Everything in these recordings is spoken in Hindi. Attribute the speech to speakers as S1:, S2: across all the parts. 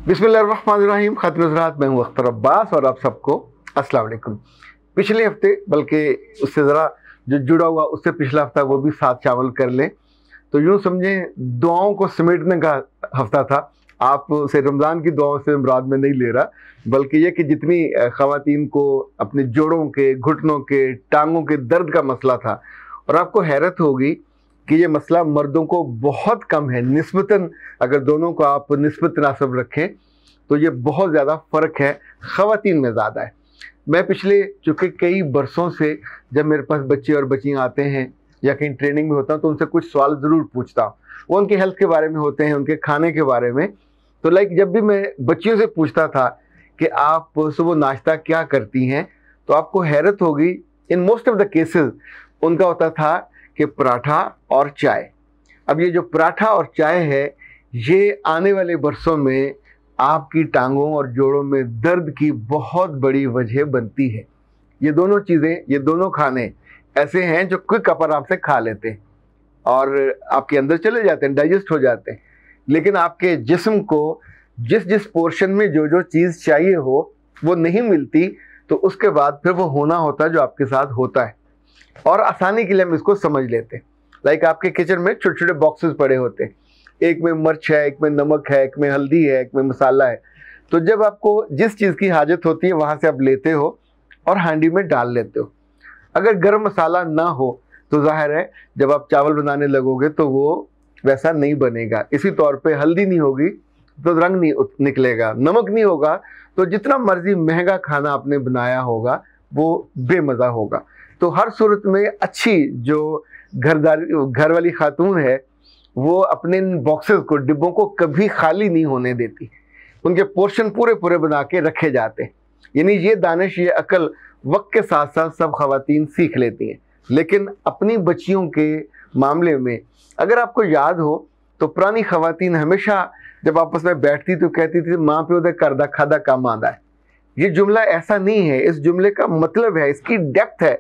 S1: बिस्मिल्लाहिर्रहमानिर्रहीम। खातिन हज़रात, मैं हूँ अख्तर अब्बास और आप सबको अस्सलाम वालेकुम। पिछले हफ्ते, बल्कि उससे ज़रा जो जुड़ा हुआ उससे पिछला हफ्ता, वो भी साथ शामिल कर लें तो यूँ समझें दुआओं को समेटने का हफ्ता था। आप से रमज़ान की दुआओं से मुराद में नहीं ले रहा, बल्कि ये कि जितनी ख़वातीन को अपने जोड़ों के, घुटनों के, टांगों के दर्द का मसला था, और आपको हैरत होगी कि ये मसला मर्दों को बहुत कम है निस्बतन। अगर दोनों को आप निस्बत तनासब रखें तो ये बहुत ज़्यादा फ़र्क है, ख़वातीन में ज़्यादा है। मैं पिछले चूँकि कई बरसों से जब मेरे पास बच्चे और बच्चियाँ आते हैं या कहीं ट्रेनिंग में होता हूँ तो उनसे कुछ सवाल ज़रूर पूछता हूँ। वो उनके हेल्थ के बारे में होते हैं, उनके खाने के बारे में। तो जब भी मैं बच्चियों से पूछता था कि आप सुबह नाश्ता क्या करती हैं, तो आपको हैरत होगी, in most of the cases उनका होता था कि पराठा और चाय। अब ये जो पराठा और चाय है, ये आने वाले बरसों में आपकी टांगों और जोड़ों में दर्द की बहुत बड़ी वजह बनती है। ये दोनों चीज़ें, ये दोनों खाने ऐसे हैं जो क्विक आप आराम से खा लेते हैं और आपके अंदर चले जाते हैं, डाइजेस्ट हो जाते हैं, लेकिन आपके जिस्म को जिस जिस पोर्शन में जो जो चीज़ चाहिए हो वो नहीं मिलती, तो उसके बाद फिर वो होना होता है जो आपके साथ होता है। और आसानी के लिए हम इसको समझ लेते हैं। आपके किचन में छोटे छोटे बॉक्सेस पड़े होते हैं, एक में मिर्च है, एक में नमक है, एक में हल्दी है, एक में मसाला है। तो जब आपको जिस चीज़ की हाजत होती है वहाँ से आप लेते हो और हांडी में डाल लेते हो। अगर गर्म मसाला ना हो तो जाहिर है जब आप चावल बनाने लगोगे तो वो वैसा नहीं बनेगा। इसी तौर पे हल्दी नहीं होगी तो रंग नहीं निकलेगा, नमक नहीं होगा तो जितना मर्जी महंगा खाना आपने बनाया होगा वो बेमज़ा होगा। तो हर सूरत में अच्छी जो घर वाली खातून है वो अपने इन बॉक्सेस को, डिब्बों को कभी खाली नहीं होने देती। उनके पोर्शन पूरे पूरे बना के रखे जाते हैं। यानी ये दानिश, ये अकल वक्त के साथ साथ सब ख़वातीन सीख लेती हैं। लेकिन अपनी बच्चियों के मामले में अगर आपको याद हो तो पुरानी ख़वातीन हमेशा जब आपस में बैठती तो कहती थी, माँ प्यो दे घर दा खादा कम आंदा है। ये जुमला ऐसा नहीं है, इस जुमले का मतलब है, इसकी डेप्थ है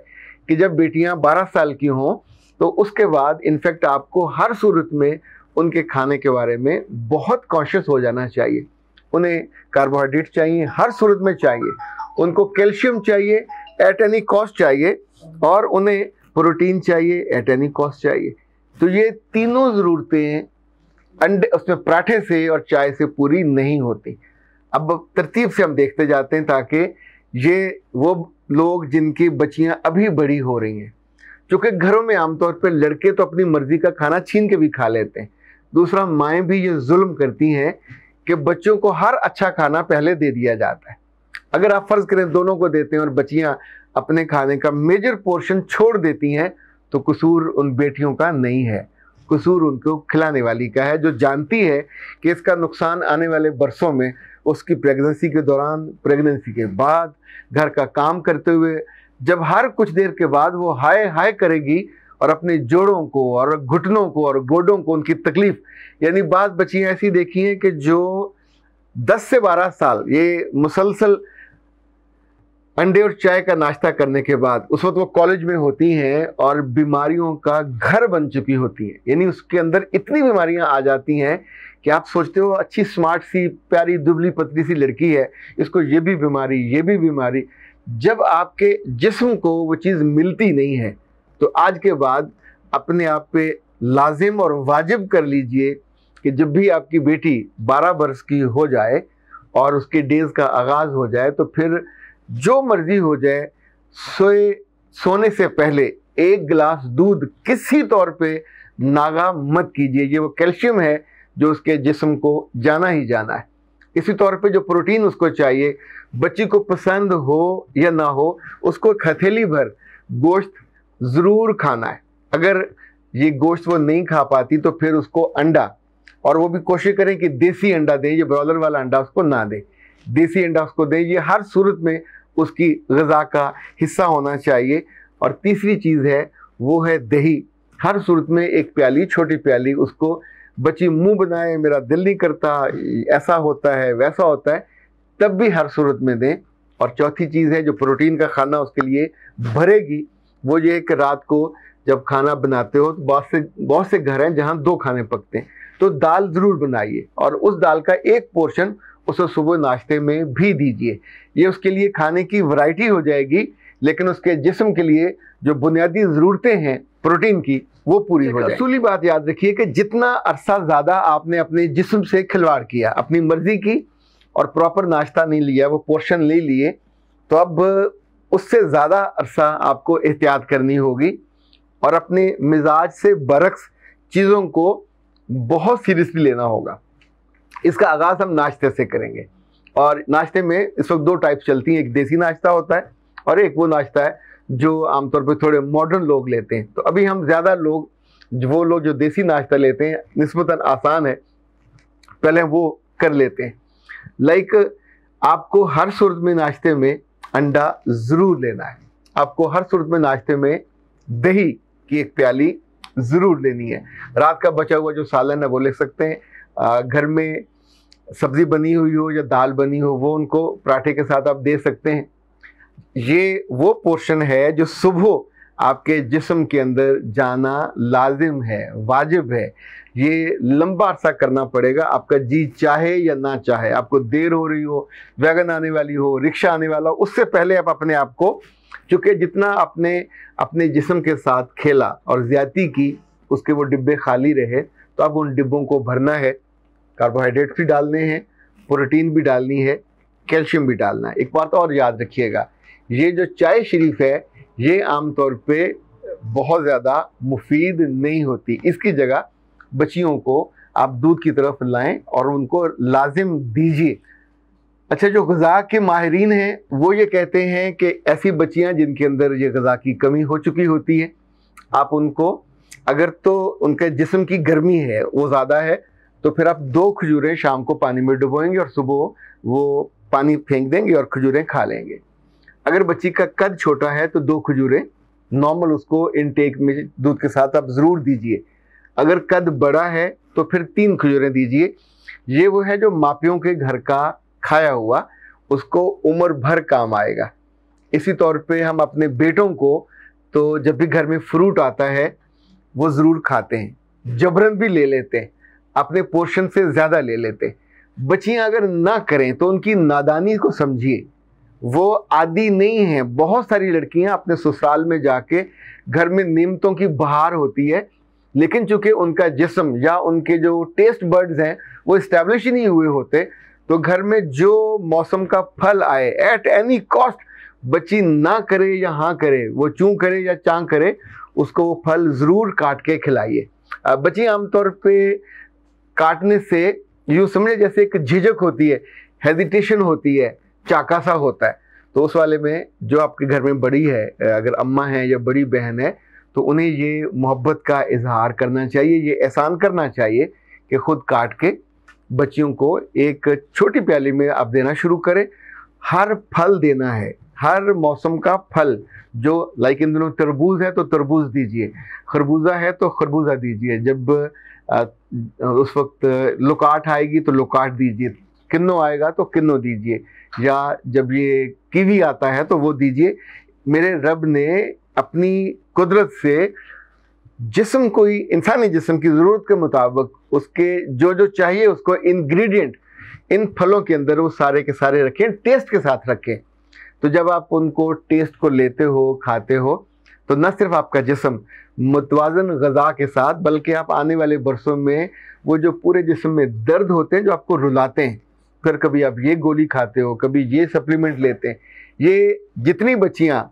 S1: कि जब बेटियां 12 साल की हों तो उसके बाद इनफैक्ट आपको हर सूरत में उनके खाने के बारे में बहुत कॉन्शियस हो जाना चाहिए। उन्हें कार्बोहाइड्रेट चाहिए, हर सूरत में चाहिए। उनको कैल्शियम चाहिए एट एनी कॉस्ट चाहिए, और उन्हें प्रोटीन चाहिए एट एनी कॉस्ट चाहिए। तो ये तीनों ज़रूरतें अंडे, उसमें पराठे से और चाय से पूरी नहीं होती। अब तरतीब से हम देखते जाते हैं ताकि ये वो लोग जिनकी बच्चियां अभी बड़ी हो रही हैं, क्योंकि घरों में आमतौर पर लड़के तो अपनी मर्जी का खाना छीन के भी खा लेते हैं। दूसरा, माएँ भी ये जुल्म करती हैं कि बच्चों को हर अच्छा खाना पहले दे दिया जाता है। अगर आप फ़र्ज़ करें दोनों को देते हैं और बच्चियां अपने खाने का मेजर पोर्शन छोड़ देती हैं, तो कसूर उन बेटियों का नहीं है, कसूर उनको खिलाने वाली का है, जो जानती है कि इसका नुकसान आने वाले बरसों में उसकी प्रेगनेंसी के दौरान, प्रेगनेंसी के बाद, घर का काम करते हुए, जब हर कुछ देर के बाद वो हाय हाय करेगी और अपने जोड़ों को और घुटनों को और गोडों को उनकी तकलीफ़। यानी बात बच्चियाँ ऐसी देखी हैं कि जो 10 से 12 साल ये मुसलसल अंडे और चाय का नाश्ता करने के बाद उस वक्त वो कॉलेज में होती हैं और बीमारियों का घर बन चुकी होती हैं। यानी उसके अंदर इतनी बीमारियां आ जाती हैं कि आप सोचते हो अच्छी स्मार्ट सी प्यारी दुबली पतली सी लड़की है, इसको ये भी बीमारी, ये भी बीमारी। जब आपके जिस्म को वो चीज़ मिलती नहीं है तो आज के बाद अपने आप पे लाजिम और वाजिब कर लीजिए कि जब भी आपकी बेटी 12 बरस की हो जाए और उसके डेज़ का आगाज़ हो जाए तो फिर जो मर्जी हो जाए, सोने से पहले 1 गिलास दूध किसी तौर पे नागा मत कीजिए। ये वो कैल्शियम है जो उसके जिस्म को जाना ही जाना है। इसी तौर पे जो प्रोटीन उसको चाहिए, बच्ची को पसंद हो या ना हो, उसको हथेली भर गोश्त ज़रूर खाना है। अगर ये गोश्त वो नहीं खा पाती तो फिर उसको अंडा, और वो भी कोशिश करें कि देसी अंडा दें, ये ब्रॉयलर वाला अंडा उसको ना दें, देसी अंडा उसको दें। ये हर सूरत में उसकी ग़िज़ा का हिस्सा होना चाहिए। और तीसरी चीज़ है वो है दही। हर सूरत में 1 प्याली, छोटी प्याली, उसको बच्ची मुंह बनाए मेरा दिल नहीं करता, ऐसा होता है वैसा होता है, तब भी हर सूरत में दें। और चौथी चीज़ है जो प्रोटीन का खाना उसके लिए भरेगी, वो ये कि रात को जब खाना बनाते हो तो बहुत से घर हैं जहाँ 2 खाने पकते हैं, तो दाल ज़रूर बनाइए और उस दाल का एक पोर्शन उसे सुबह नाश्ते में भी दीजिए। ये उसके लिए खाने की वैरायटी हो जाएगी, लेकिन उसके जिस्म के लिए जो बुनियादी ज़रूरतें हैं प्रोटीन की, वो पूरी हो जाएगी। असूली बात याद रखिए कि जितना अरसा ज़्यादा आपने अपने जिस्म से खिलवाड़ किया, अपनी मर्जी की, और प्रॉपर नाश्ता नहीं लिया, वो पोर्शन ले लिए, तो अब उससे ज़्यादा अरसा आपको एहतियात करनी होगी और अपने मिजाज से बरक्स चीज़ों को बहुत सीरियसली लेना होगा। इसका आगाज़ हम नाश्ते से करेंगे, और नाश्ते में इस वक्त 2 टाइप चलती हैं। एक देसी नाश्ता होता है और एक वो नाश्ता है जो आमतौर पर थोड़े मॉडर्न लोग लेते हैं। तो अभी हम ज़्यादा लोग, वो लोग जो देसी नाश्ता लेते हैं, निस्बतन आसान है, पहले वो कर लेते हैं। लाइक आपको हर सूरत में नाश्ते में अंडा ज़रूर लेना है, आपको हर सूरत में नाश्ते में दही की 1 प्याली ज़रूर लेनी है। रात का बचा हुआ जो सालन है वो ले सकते हैं। घर में सब्ज़ी बनी हुई हो या दाल बनी हो, वो उनको पराठे के साथ आप दे सकते हैं। ये वो पोर्शन है जो सुबह आपके जिस्म के अंदर जाना लाजिम है, वाजिब है। ये लंबा अरसा करना पड़ेगा, आपका जी चाहे या ना चाहे। आपको देर हो रही हो, वैगन आने वाली हो, रिक्शा आने वाला हो, उससे पहले आप अपने आप को, चूँकि जितना आपने अपने जिस्म के साथ खेला और ज़्यादती की, उसके वो डिब्बे खाली रहे, तो अब उन डिब्बों को भरना है। कार्बोहाइड्रेट भी डालने हैं, प्रोटीन भी डालनी है, कैल्शियम भी डालना है। एक बात और याद रखिएगा, ये जो चाय शरीफ है, ये आमतौर पे बहुत ज़्यादा मुफीद नहीं होती। इसकी जगह बच्चियों को आप दूध की तरफ लाएं और उनको लाजिम दीजिए। अच्छा, जो ग़िज़ा के माहिरीन हैं वो ये कहते हैं कि ऐसी बच्चियां जिनके अंदर ये ग़िज़ा की कमी हो चुकी होती है, आप उनको, अगर तो उनके जिस्म की गर्मी है वो ज़्यादा है, तो फिर आप 2 खजूरें शाम को पानी में डुबोएंगे और सुबह वो पानी फेंक देंगे और खजूरें खा लेंगे। अगर बच्ची का कद छोटा है तो 2 खजूरें नॉर्मल उसको इनटेक में दूध के साथ आप ज़रूर दीजिए। अगर कद बड़ा है तो फिर 3 खजूरें दीजिए। ये वो है जो मापियों के घर का खाया हुआ उसको उम्र भर काम आएगा। इसी तौर पे हम अपने बेटों को, तो जब भी घर में फ्रूट आता है वो ज़रूर खाते हैं, जबरन भी ले लेते हैं, अपने पोर्शन से ज़्यादा ले लेते हैं। बच्चियाँ अगर ना करें तो उनकी नादानी को समझिए, वो आदी नहीं है। बहुत सारी लड़कियां अपने ससुराल में जाके, घर में नेमतों की बहार होती है, लेकिन चूंकि उनका जिस्म या उनके जो टेस्ट बर्ड्स हैं वो इस्टेब्लिश ही नहीं हुए होते, तो घर में जो मौसम का फल आए एट एनी कॉस्ट, बच्ची ना करे या हाँ करे, वो चूँ करे या चाँ करे, उसको वो फल ज़रूर काट के खिलाइए। बच्ची आमतौर पे काटने से यूँ समझे जैसे एक झिझक होती है, हेजिटेशन होती है, चाका सा होता है। तो उस वाले में जो आपके घर में बड़ी है, अगर अम्मा है या बड़ी बहन है, तो उन्हें ये मोहब्बत का इजहार करना चाहिए, ये एहसान करना चाहिए कि ख़ुद काट के बच्चियों को एक छोटी प्याली में आप देना शुरू करें। हर फल देना है, हर मौसम का फल, जो लाइक इन दिनों तरबूज है तो तरबूज दीजिए, खरबूजा है तो खरबूजा दीजिए, जब उस वक्त लुकाट आएगी तो लुकाट दीजिए, किन्नो आएगा तो किन्नो दीजिए, या जब ये कीवी आता है तो वो दीजिए। मेरे रब ने अपनी कुदरत से जिस्म को ही, इंसानी जिस्म की ज़रूरत के मुताबिक उसके जो जो चाहिए उसको इंग्रेडिएंट इन फलों के अंदर वो सारे के सारे रखें, टेस्ट के साथ रखें। तो जब आप उनको टेस्ट को लेते हो, खाते हो, तो न सिर्फ आपका जिस्म मुतवाज़न ग़िज़ा के साथ, बल्कि आप आने वाले बरसों में वो जो पूरे जिस्म में दर्द होते हैं जो आपको रुलाते हैं, फिर कभी आप ये गोली खाते हो, कभी ये सप्लीमेंट लेते हैं, ये जितनी बच्चियाँ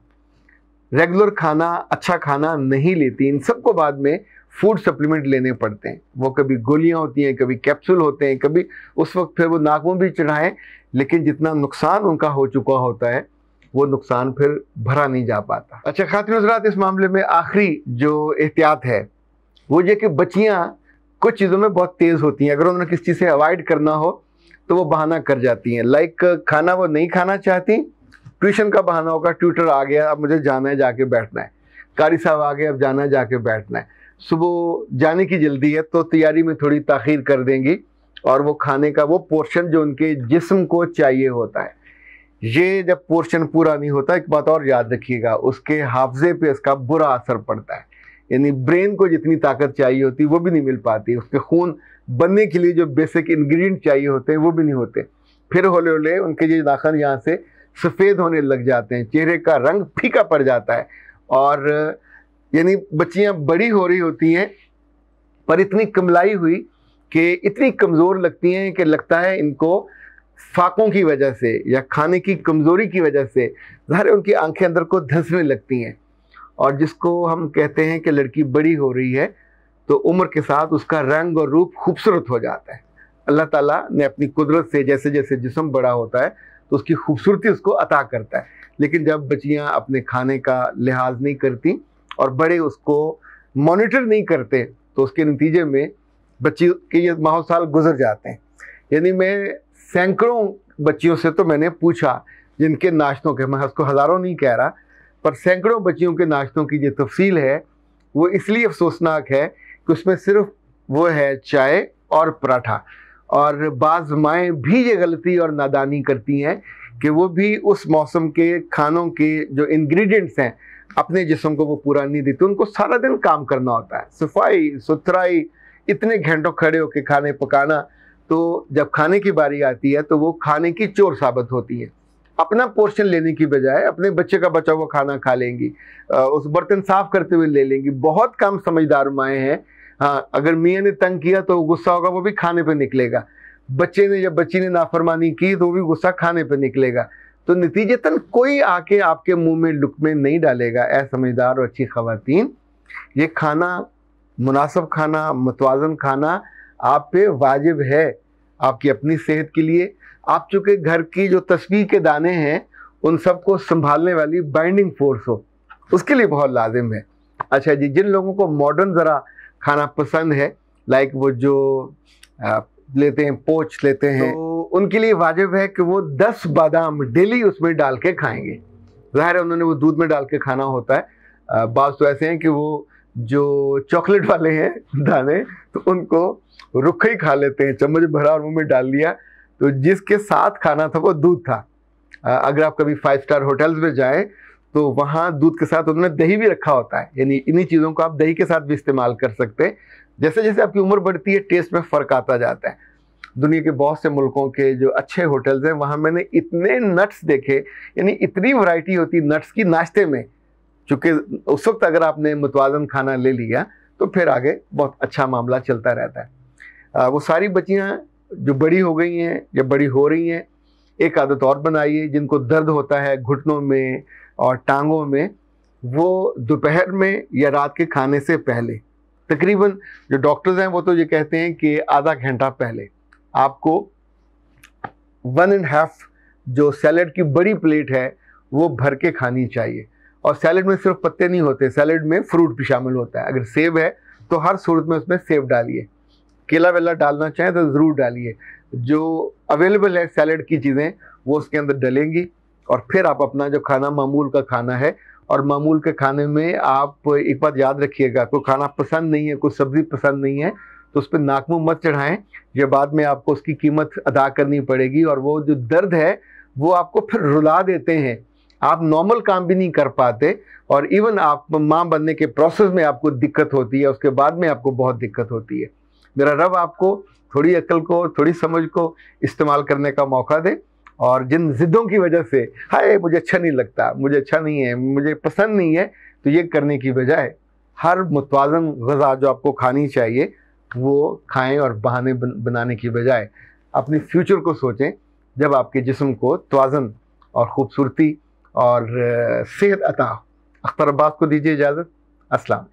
S1: रेगुलर खाना, अच्छा खाना नहीं लेती, इन सबको बाद में फूड सप्लीमेंट लेने पड़ते हैं। वो कभी गोलियां होती हैं, कभी कैप्सूल होते हैं, कभी उस वक्त फिर वो नाक में भी चढ़ाएं, लेकिन जितना नुकसान उनका हो चुका होता है वो नुकसान फिर भरा नहीं जा पाता। अच्छा ख़ातिन हज़रात, इस मामले में आखिरी जो एहतियात है वो ये कि बच्चियाँ कुछ चीज़ों में बहुत तेज़ होती हैं। अगर उन्होंने किसी चीज़ से अवॉइड करना हो तो वो बहाना कर जाती हैं। लाइक खाना वो नहीं खाना चाहती, ट्यूशन का बहाना होगा, ट्यूटर आ गया अब मुझे जाना है, जाके बैठना है, कारी साहब आ गए अब जाना है, जाके बैठना है, सुबह जाने की जल्दी है तो तैयारी में थोड़ी ताख़ीर कर देंगी और वो खाने का वो पोर्शन जो उनके जिस्म को चाहिए होता है, ये जब पोर्शन पूरा नहीं होता, एक बात और याद रखिएगा, उसके हाफजे पे इसका बुरा असर पड़ता है। यानी ब्रेन को जितनी ताकत चाहिए होती वो भी नहीं मिल पाती, उसके खून बनने के लिए जो बेसिक इंग्रेडिएंट चाहिए होते हैं वो भी नहीं होते। फिर हौले हौले उनके ये नाखून यहाँ से सफ़ेद होने लग जाते हैं, चेहरे का रंग फीका पड़ जाता है। और यानी बच्चियाँ बड़ी हो रही होती हैं पर इतनी कमलाई हुई कि इतनी कमज़ोर लगती हैं कि लगता है इनको फाकों की वजह से या खाने की कमज़ोरी की वजह से ज़ाहिर है उनकी आंखें अंदर को धंसने लगती हैं। और जिसको हम कहते हैं कि लड़की बड़ी हो रही है तो उम्र के साथ उसका रंग और रूप खूबसूरत हो जाता है। अल्लाह ताला ने अपनी कुदरत से जैसे जैसे जिस्म बड़ा होता है तो उसकी खूबसूरती उसको अता करता है। लेकिन जब बच्चियां अपने खाने का लिहाज नहीं करती और बड़े उसको मॉनिटर नहीं करते तो उसके नतीजे में बच्ची के ये माह साल गुजर जाते हैं। यानी मैं सैकड़ों बच्चियों से तो मैंने पूछा जिनके नाश्तों के, मैं उसको हज़ारों नहीं कह रहा, पर सैकड़ों बच्चियों के नाश्तों की जो तफसील है वो इसलिए अफसोसनाक है कि उसमें सिर्फ वो है चाय और पराठा। और बाज़ माएँ भी ये गलती और नादानी करती हैं कि वो भी उस मौसम के खानों के जो इंग्रेडिएंट्स हैं अपने जिस्म को वो पूरा नहीं देती। उनको सारा दिन काम करना होता है, सफाई सुथराई, इतने घंटों खड़े होकर खाने पकाना, तो जब खाने की बारी आती है तो वो खाने की चोर साबित होती है। अपना पोर्शन लेने की बजाय अपने बच्चे का बचा हुआ खाना खा लेंगी, उस बर्तन साफ करते हुए ले लेंगी। बहुत कम समझदार माएँ हैं। हाँ, अगर मियाँ ने तंग किया तो गुस्सा होगा वो भी खाने पे निकलेगा, बच्चे ने या बच्ची ने नाफरमानी की तो वो भी गुस्सा खाने पे निकलेगा। तो नतीजतन कोई आके आपके मुंह में लुक़मे नहीं डालेगा। ऐ समझदार और अच्छी ख़वातीन, ये खाना मुनासिब खाना, मुतवाज़न खाना आप पे वाजिब है आपकी अपनी सेहत के लिए। आप चूँकि घर की जो तस्बीह के दाने हैं उन सबको संभालने वाली बाइंडिंग फोर्स हो, उसके लिए बहुत लाजिम है। अच्छा जी, जिन लोगों को मॉडर्न ज़रा खाना पसंद है, लाइक वो जो लेते हैं पोच लेते हैं, तो उनके लिए वाजिब है कि वो 10 बादाम डेली उसमें डाल के खाएंगे। ज़ाहिर है उन्होंने वो दूध में डाल के खाना होता है। बात तो ऐसे हैं कि वो जो चॉकलेट वाले हैं दाने तो उनको रुखे ही खा लेते हैं, चम्मच भरा और मुंह में डाल लिया। तो जिसके साथ खाना था वो दूध था। अगर आप कभी 5 स्टार होटल्स में जाएं तो वहाँ दूध के साथ उन्होंने दही भी रखा होता है। यानी इन्हीं चीज़ों को आप दही के साथ भी इस्तेमाल कर सकते हैं। जैसे जैसे आपकी उम्र बढ़ती है टेस्ट में फ़र्क आता जाता है। दुनिया के बहुत से मुल्कों के जो अच्छे होटल्स हैं वहाँ मैंने इतने नट्स देखे, यानी इतनी वैरायटी होती नट्स की नाश्ते में। चूँकि उस वक्त अगर आपने मुतवाज़न खाना ले लिया तो फिर आगे बहुत अच्छा मामला चलता रहता है। वो सारी बच्चियाँ जो बड़ी हो गई हैं या बड़ी हो रही हैं, एक आदत और बनाइए, जिनको दर्द होता है घुटनों में और टांगों में, वो दोपहर में या रात के खाने से पहले, तकरीबन जो डॉक्टर्स हैं वो तो ये कहते हैं कि आधा घंटा पहले आपको 1.5 जो सैलड की बड़ी प्लेट है वो भर के खानी चाहिए। और सैलड में सिर्फ पत्ते नहीं होते, सैलड में फ्रूट भी शामिल होता है। अगर सेब है तो हर सूरत में उसमें सेब डालिए, केला वेला डालना चाहें तो ज़रूर डालिए। जो अवेलेबल है सैलड की चीज़ें वो उसके अंदर डलेंगी। और फिर आप अपना जो खाना मामूल का खाना है, और मामूल के खाने में आप एक बात याद रखिएगा, कोई खाना पसंद नहीं है, कोई सब्ज़ी पसंद नहीं है तो उस पर नाक मुंह मत चढ़ाएं। ये बाद में आपको उसकी कीमत अदा करनी पड़ेगी और वो जो दर्द है वो आपको फिर रुला देते हैं। आप नॉर्मल काम भी नहीं कर पाते और इवन आप माँ बनने के प्रोसेस में आपको दिक्कत होती है, उसके बाद में आपको बहुत दिक्कत होती है। मेरा रब आपको थोड़ी अक्ल को, थोड़ी समझ को इस्तेमाल करने का मौका दे। और जिन ज़िद्दों की वजह से हाय मुझे अच्छा नहीं लगता, मुझे अच्छा नहीं है, मुझे पसंद नहीं है, तो ये करने की बजाय हर मुतवाज़न ग़ज़ा जो आपको खानी चाहिए वो खाएं और बहाने बनाने की बजाय अपनी फ्यूचर को सोचें, जब आपके जिस्म को तवाज़न और ख़ूबसूरती और सेहत अता हो। अख्तर अब्बास को दीजिए इजाज़त। अस्सलाम।